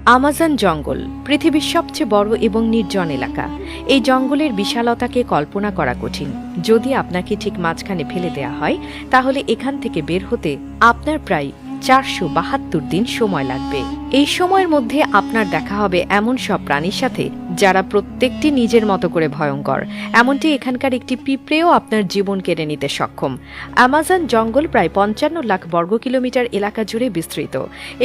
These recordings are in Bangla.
আমাজন জঙ্গল পৃথিবীর সবচেয়ে বড় এবং নির্জন এলাকা। এই জঙ্গলের বিশালতাকে কল্পনা করা কঠিন। যদি আপনাকে ঠিক মাঝখানে ফেলে দেয়া হয়, তাহলে এখান থেকে বের হতে আপনার প্রায় 472 দিন সময় লাগবে। এই সময়ের মধ্যে আপনার দেখা হবে এমন সব প্রাণীর সাথে যারা প্রত্যেকটি নিজের মতো করে ভয়ঙ্কর। এমনটি এখানকার একটি পিঁপড়েও আপনার জীবন কেড়ে নিতে সক্ষম। আমাজন জঙ্গল প্রায় 55 লাখ বর্গ কিলোমিটার এলাকা জুড়ে বিস্তৃত।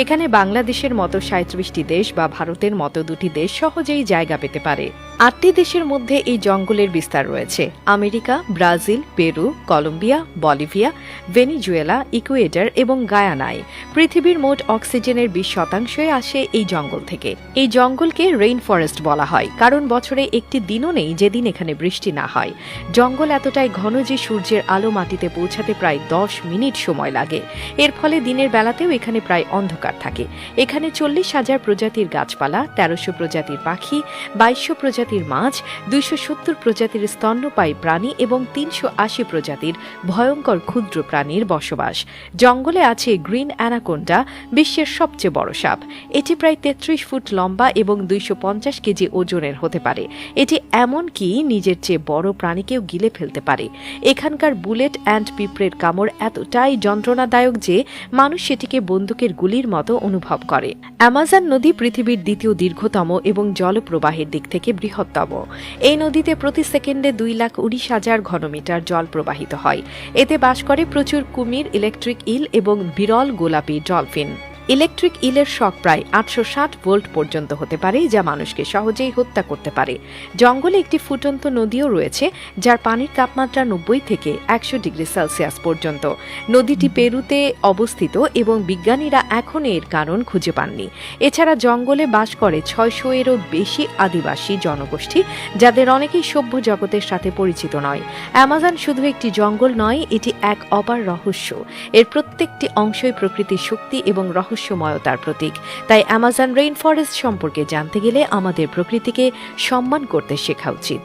এখানে বাংলাদেশের মতো 37টি দেশ বা ভারতের মতো 2টি দেশ সহজেই জায়গা পেতে পারে। 8টি দেশের মধ্যে এই জঙ্গলের বিস্তার রয়েছে: America, Brazil, Peru, Colombia, Bolivia, Venezuela, Ecuador এবং গায়ানায়। পৃথিবীর মোট অক্সিজেনের 20% আসে এই জঙ্গল থেকে। এই জঙ্গলকে রেইন ফরেস্ট বলা হয়, কারণ বছরে একটি দিনও নেই যেদিন এখানে বৃষ্টি না হয়। জঙ্গল এতটাই ঘন যে সূর্যের আলো মাটিতে পৌঁছাতে প্রায় 10 মিনিট সময় লাগে। এর ফলে দিনের বেলাতেও এখানে প্রায় অন্ধকার থাকে। এখানে 40,000 প্রজাতির গাছপালা, 1300 প্রজাতির পাখি, 2200 প্রজাতির মাছ, 270 প্রজাতির স্তন্যপায়ী প্রাণী এবং 380 প্রজাতির ভয়ঙ্কর ক্ষুদ্র প্রাণীর বসবাস। জঙ্গলে আছে গ্রিন অ্যানাকোন্ডা, বিশ্বের সবচেয়ে বড় সাপ। এটি প্রায় 33 ফুট লম্বা এবং 250 কেজি ওজনের হতে পারে। এটি এমনকি নিজের চেয়ে বড় প্রাণীকেও গিলে ফেলতে পারে। এখানকার বুলেট অ্যান্ড পিঁপড়ের কামড় এতটাই যন্ত্রণাদায়ক যে মানুষ সেটিকে বন্দুকের গুলির মতো অনুভব করে। অ্যামাজন নদী পৃথিবীর দ্বিতীয় দীর্ঘতম এবং জলপ্রবাহের দিক থেকে বৃহত্তম। এই নদীতে প্রতি সেকেন্ডে 2,19,000 ঘনমিটার জল প্রবাহিত হয়। এতে বাস করে প্রচুর কুমির, ইলেকট্রিক ইল এবং বিরল গোলাপি ডলফিন। ইলেকট্রিক ইলের শক প্রায় 860 ভোল্ট পর্যন্ত হতে পারে, যা মানুষকে সহজেই হত্যা করতে পারে। জঙ্গলে একটি ফুটন্ত নদীও রয়েছে, যার পানির তাপমাত্রা 90 থেকে 100 ডিগ্রি সেলসিয়াস পর্যন্ত। নদীটি পেরুতে অবস্থিত এবং বিজ্ঞানীরা এখন এর কারণ খুঁজে পাননি। এছাড়া জঙ্গলে বাস করে 600-এরও বেশি আদিবাসী জনগোষ্ঠী, যাদের অনেকেই সভ্য জগতের সাথে পরিচিত নয়। অ্যামাজন শুধু একটি জঙ্গল নয়, এটি এক অপার রহস্য। এর প্রত্যেকটি অংশই প্রকৃতির শক্তি এবং রহস্যময়তার প্রতীক। তাই অ্যামাজন রেইন ফরেস্ট সম্পর্কে জানতে গেলে আমাদের প্রকৃতিকে সম্মান করতে শেখা উচিত।